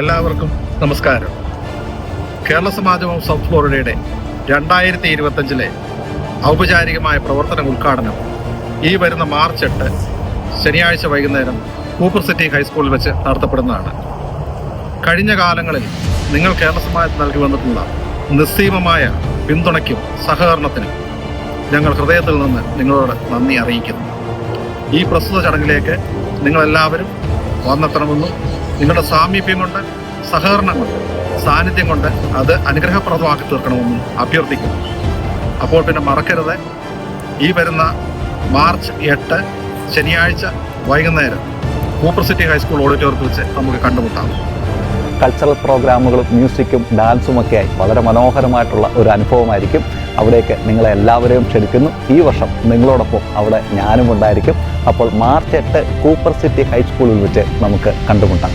എല്ലാവർക്കും നമസ്കാരം. കേരള സമാജം സൗത്ത് ഫ്ലോറിഡയുടെ 2025 ഔപചാരികമായ പ്രവർത്തന ഉദ്ഘാടനം ഈ വരുന്ന മാർച്ച് 8 ശനിയാഴ്ച വൈകുന്നേരം കൂപ്പർ സിറ്റി ഹൈസ്കൂളിൽ വെച്ച് നടത്തപ്പെടുന്നതാണ്. കഴിഞ്ഞ കാലങ്ങളിൽ നിങ്ങൾ കേരള സമാജത്തിന് നൽകി വന്നിട്ടുള്ള നിസ്സീമമായ പിന്തുണയ്ക്കും സഹകരണത്തിനും ഞങ്ങൾ ഹൃദയത്തിൽ നിന്ന് നിങ്ങളോട് നന്ദി അറിയിക്കുന്നു. ഈ പ്രസ്തുത ചടങ്ങിലേക്ക് നിങ്ങളെല്ലാവരും വന്നെത്തണമെന്നും നിങ്ങളുടെ സാമീപ്യം കൊണ്ട്, സഹകരണം കൊണ്ട്, സാന്നിധ്യം കൊണ്ട് അത് അനുഗ്രഹപ്രദമാക്കി തീർക്കണമെന്നും അഭ്യർത്ഥിക്കുന്നു. അപ്പോൾ പിന്നെ മറക്കരുത്, ഈ വരുന്ന മാർച്ച് 8 ശനിയാഴ്ച വൈകുന്നേരം കൂപ്പർ സിറ്റി ഹൈസ്കൂൾ ഓഡിറ്റോറിയത്തിൽ വെച്ച് നമുക്ക് കണ്ടുമുട്ടാം. കൾച്ചറൽ പ്രോഗ്രാമുകളും മ്യൂസിക്കും ഡാൻസുമൊക്കെയായി വളരെ മനോഹരമായിട്ടുള്ള ഒരു അനുഭവമായിരിക്കും. അവിടേക്ക് നിങ്ങളെ എല്ലാവരെയും ക്ഷണിക്കുന്നു. ഈ വർഷം നിങ്ങളോടൊപ്പം അവിടെ ഞാനും ഉണ്ടായിരിക്കും. അപ്പോൾ മാർച്ച് 8 കൂപ്പർ സിറ്റി ഹൈസ്കൂളിൽ വെച്ച് നമുക്ക് കണ്ടുമുട്ടാം.